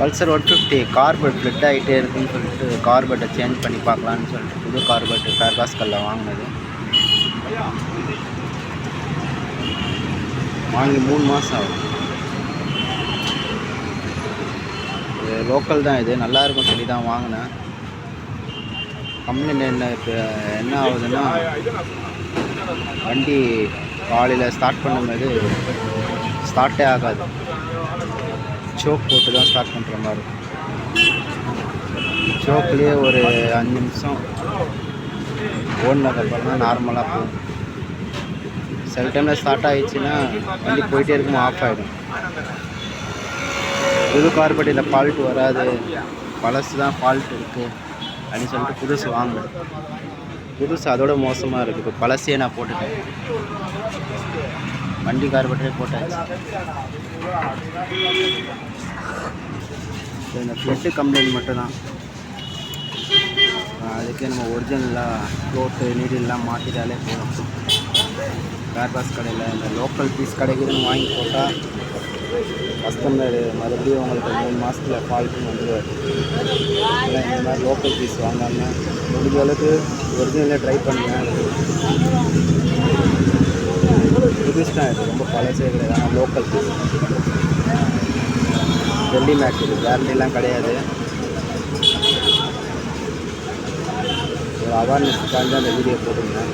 Pulsar 150 carpet ஃப்ளிட் ஆகிட்டே இருக்குன்னு சொல்லிட்டு கார்பெட்டை சேஞ்ச் பண்ணி பார்க்கலான்னு சொல்லிட்டு புது கார்பெட்டு ஃபேர்பாஸ்கல்ல வாங்கினது. வாங்கி 3 மாதம் ஆகுது. இது லோக்கல் தான், இது நல்லாயிருக்கும் சொல்லி தான் வாங்கினேன். கம்ப்ளைண்ட் என்ன ஆகுதுன்னா, வண்டி காலையில் ஸ்டார்ட் பண்ணும்போது ஸ்டார்ட்டே ஆகாது. சோக் போட்டு தான் ஸ்டார்ட் பண்ணுற மாதிரி இருக்கும். சோக்லேயே ஒரு 5 நிமிஷம் ஓடினதுக்கப்புறம் தான் நார்மலாக போகும். சில டைமில் ஸ்டார்ட் ஆகிடுச்சின்னா வண்டி போயிட்டே இருக்கும், ஆஃப் ஆகிடும். புது கார்பெட்டில் ஃபால்ட் வராது, பழசு தான் ஃபால்ட் இருக்குது அப்படின்னு சொல்லிட்டு புதுசு வாங்கினேன். புதுசு அதோட மோசமாக இருக்குது. இப்போ பழசையே நான் போட்டுட்டேன், வண்டி கார்பெட்டே போட்டாச்சு. இந்த ஃப்ளட்டு கம்ப்ளைண்ட் மட்டும்தான். அதுக்கே நம்ம ஒரிஜினலாக ஃப்ளோட்டு நீடில்லாம் மாற்றிட்டாலே போதும். ஃபேர்பாஸ் கடையில் இந்த லோக்கல் பீஸ் கிடைக்குதுன்னு வாங்கி போட்டால் கஸ்டமர் மறுபடியும் உங்களுக்கு 3 மாதத்தில் ஃபால்ட்டுன்னு வந்துடுவார். இல்லை இந்த மாதிரி லோக்கல் பீஸ் வாங்காமல் முடிஞ்ச அளவுக்கு ஒரிஜினலே ட்ரை பண்ணுங்கள். புதுசு தான், இது ரொம்ப பழசே கிடையாது. ஆனால் லோக்கல் பீஸ் டெல்லி மேக்ஸ், இது கேரண்டிலாம் கிடையாது. ஒரு அவேர்னஸ்க்காக அந்த வீடியோ போட்டுருந்தேன்.